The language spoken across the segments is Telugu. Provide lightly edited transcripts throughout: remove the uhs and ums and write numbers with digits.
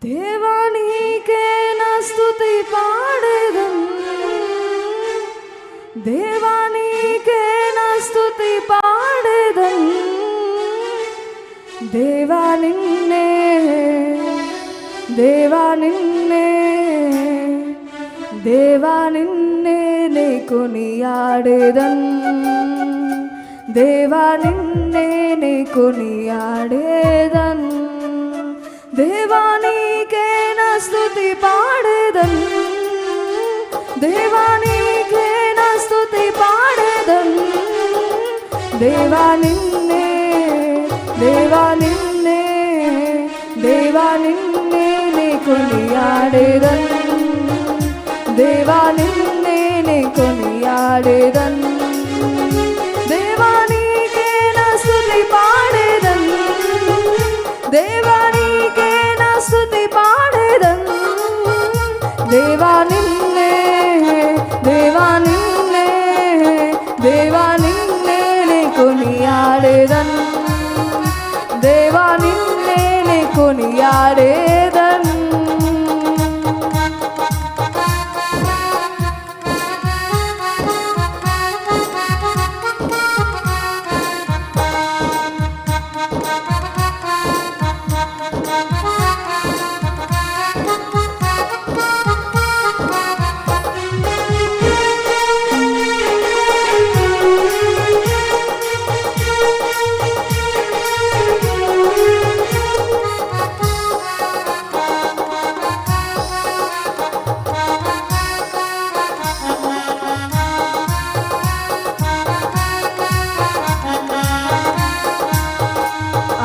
దేవా నీకే నా స్తుతి పాడేదం, దేవా నీకే నా స్తుతి పాడేదం. దేవా నిన్నే, దేవా నిన్నే, దేవా నిన్నే నే కొనియాడేదన్. దేవా నిన్నే నే కొనియాడేదన్. దేవా నీకే నా స్తుతి పాడేదన్, దేవా నీకే నా స్తుతి పాడేదన్. దేవా నిన్నే, దేవా నిన్నే, దేవా నిన్నే నే కొనియాడేదన్. దేవా నిన్నే నే కొనియాడేదన్. దేవా నీకే నా స్తుతి పాడేదన్, దేవా నీకే నా స్తుతి పాడేదన్. దేవా నిన్నే, దేవా నిన్నే, దేవా నిన్నే నే కొనియాడేదన్. దేవా నిన్నే నే కొనియాడేదన్.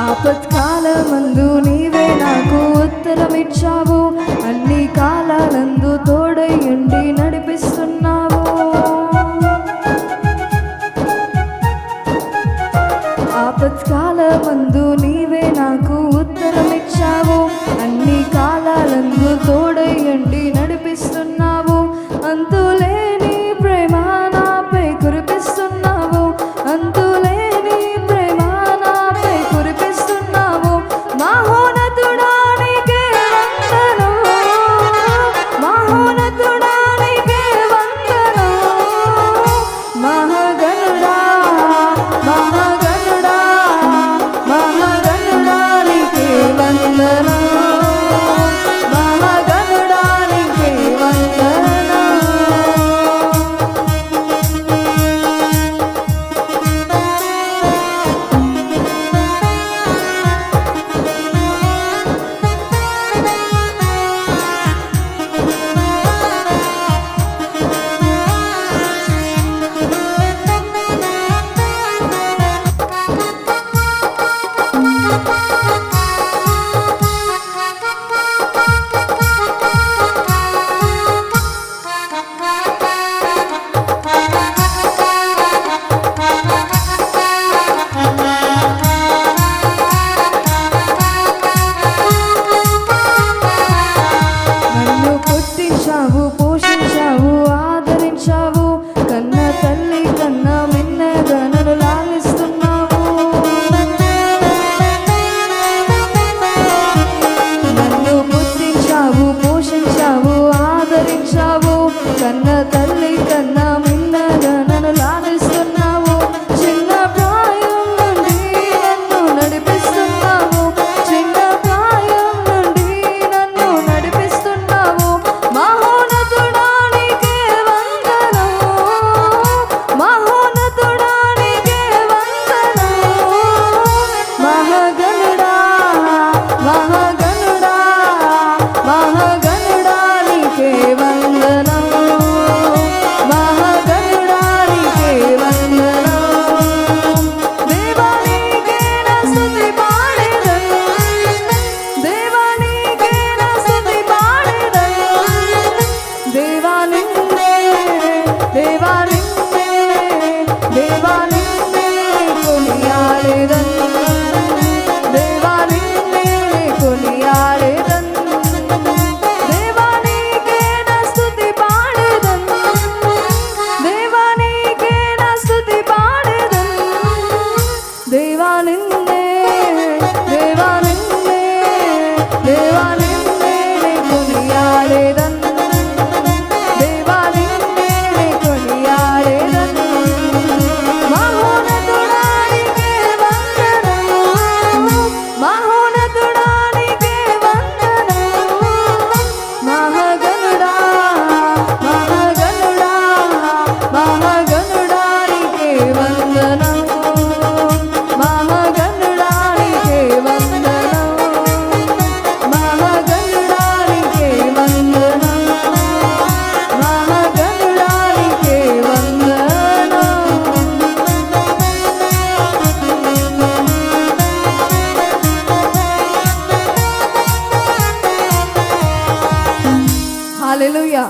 ఆపత్కాలమందు నీవే నాకు ఉత్తరమిచ్చావు, అన్ని కాలాలందు తోడయుండి నడిపిస్తున్నావు. ఆపత్కాలమందు నీవే నాకు ఉత్తరమిచ్చావు, అన్ని కాలాలందు తోడయుండి నడిపిస్తున్నావు. అంతులేని ప్రేమ నాపై కురిపిస్తున్నావు, అంతులేని ప్రేమ నాపై కురిపిస్తున్నావు. మహోన్నతుడా నీకే వందనం, మహోన్నతుడా నీకే హల్లెలూయా.